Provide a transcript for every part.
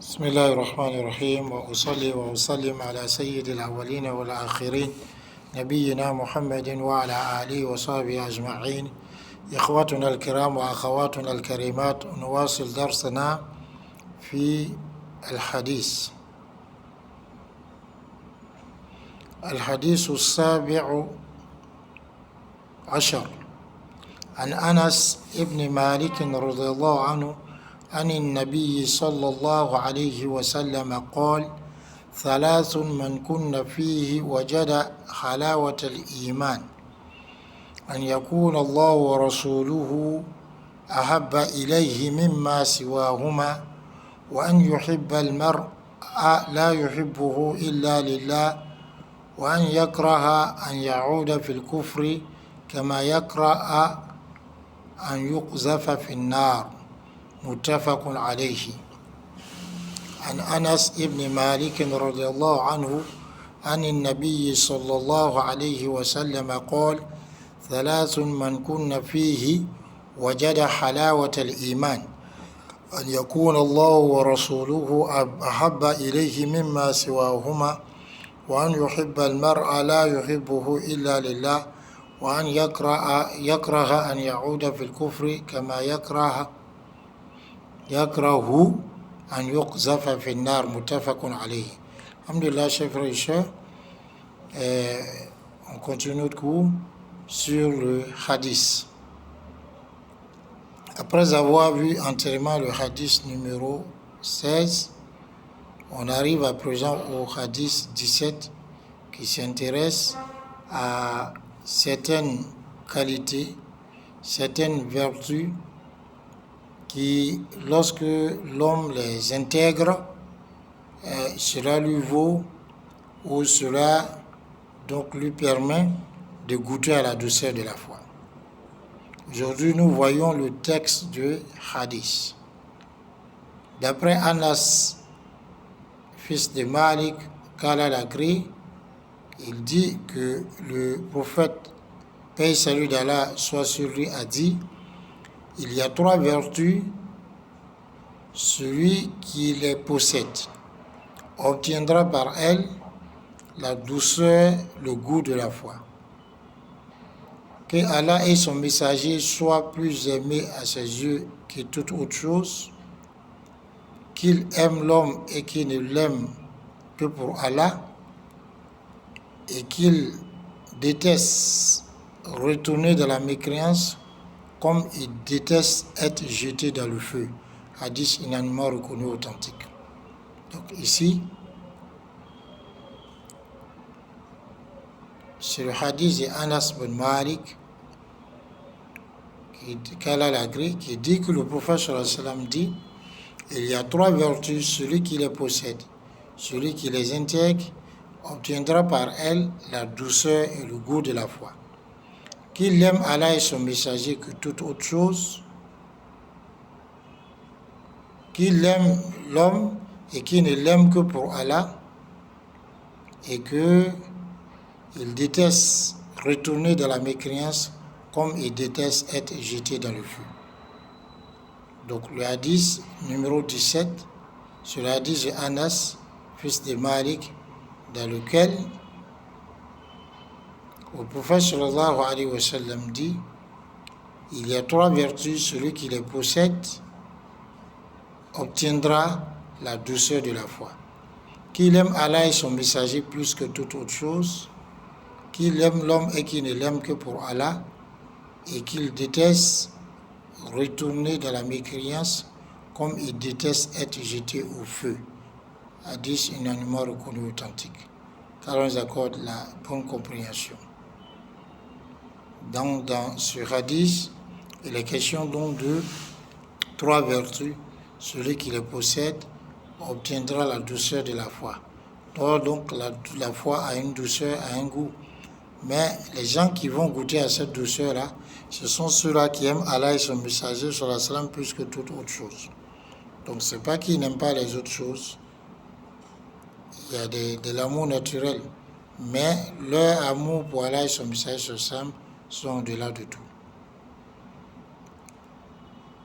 بسم الله الرحمن الرحيم وأصلي وأسلم على سيد الأولين والآخرين نبينا محمد وعلى آله وصحبه أجمعين. إخوتنا الكرام وأخواتنا الكريمات، نواصل درسنا في الحديث السابع عشر عن أنس ابن مالك رضي الله عنه عن النبي صلى الله عليه وسلم قال: ثلاث من كن فيه وجد حلاوة الإيمان: أن يكون الله ورسوله أحب إليه مما سواهما، وأن يحب المرء لا يحبه إلا لله، وأن يكره أن يعود في الكفر كما يكره أن يقذف في النار. متفق عليه. عن أنس بن مالك رضي الله عنه عن النبي صلى الله عليه وسلم قال: ثلاث من كن فيه وجد حلاوة الإيمان: أن يكون الله ورسوله أحب إليه مما سواهما، وأن يحب المرء لا يحبه إلا لله، وأن يكره أن يعود في الكفر كما يكره أن يقذف في النار. متفق عليه. Alhamdulillah, chers frères et sœurs, on continue notre cours sur le hadith. Après avoir vu entièrement le hadith numéro 16, on arrive à présent au hadith 17 qui s'intéresse à certaines qualités, certaines vertus qui, lorsque l'homme les intègre, cela lui vaut ou cela donc lui permet de goûter à la douceur de la foi. Aujourd'hui, nous voyons le texte du hadith. D'après Anas, fils de Malik, qu'Allah l'agrée, il dit que le prophète, paix et salut d'Allah soit sur lui, a dit: il y a trois vertus, celui qui les possède obtiendra par elles la douceur, le goût de la foi. Que Allah et son messager soient plus aimés à ses yeux que toute autre chose, qu'il aime l'homme et qu'il ne l'aime que pour Allah, et qu'il déteste retourner de la mécréance comme il déteste être jeté dans le feu. Hadith unanimement reconnu authentique. Donc ici, c'est le hadith de Anas bin Malik, qu'Allah l'agrée, qui dit que le prophète sallallahu alayhi wa sallam dit: il y a trois vertus, celui qui les possède, celui qui les intègre, obtiendra par elles la douceur et le goût de la foi. Qu'il aime Allah et son messager que toute autre chose, qu'il aime l'homme et qu'il ne l'aime que pour Allah, et qu'il déteste retourner dans la mécréance comme il déteste être jeté dans le feu. Donc le hadith numéro 17, c'est le hadith de Anas, fils de Malik, dans lequel le prophète sallallahu alayhi wa sallam dit: il y a trois vertus, celui qui les possède obtiendra la douceur de la foi. Qu'il aime Allah et son messager plus que toute autre chose, qu'il aime l'homme et qu'il ne l'aime que pour Allah, et qu'il déteste retourner dans la mécréance comme il déteste être jeté au feu. Hadith unanimement reconnu authentique, car on nous accorde la bonne compréhension. Donc dans ce hadith, il est question donc de trois vertus. Celui qui les possède obtiendra la douceur de la foi. Donc la foi a une douceur, a un goût. Mais les gens qui vont goûter à cette douceur-là, ce sont ceux-là qui aiment Allah et son messager sallallahu alayhi wa sallam plus que toute autre chose. Donc ce n'est pas qu'ils n'aiment pas les autres choses. Il y a de l'amour naturel. Mais leur amour pour Allah et son messager sallallahu alayhi wa sallam sont au-delà de tout.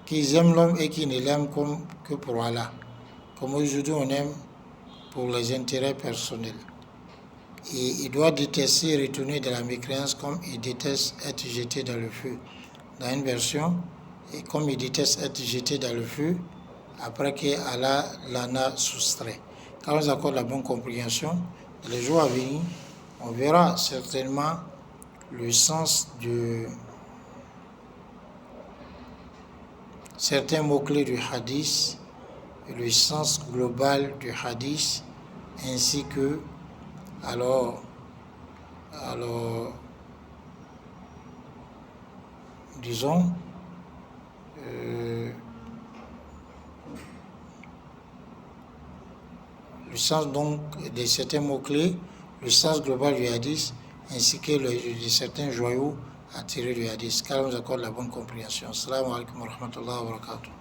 Qu'ils aiment l'homme et qu'ils ne l'aiment que pour Allah. Comme aujourd'hui on aime pour les intérêts personnels. Et il doit détester et retourner de la mécréance comme il déteste être jeté dans le feu. Dans une version, et comme il déteste être jeté dans le feu, après qu'Allah l'en a soustrait. Quand on accorde la bonne compréhension, dans les jours à venir, on verra certainement le sens de certains mots-clés du hadith, le sens global du hadith, ainsi que alors disons le sens donc de certains mots-clés, le sens global du hadith, ainsi que de certains joyaux à tirer du hadith. Car on nous accorde la bonne compréhension. Assalamu alaikum wa rahmatullahi wa barakatuh.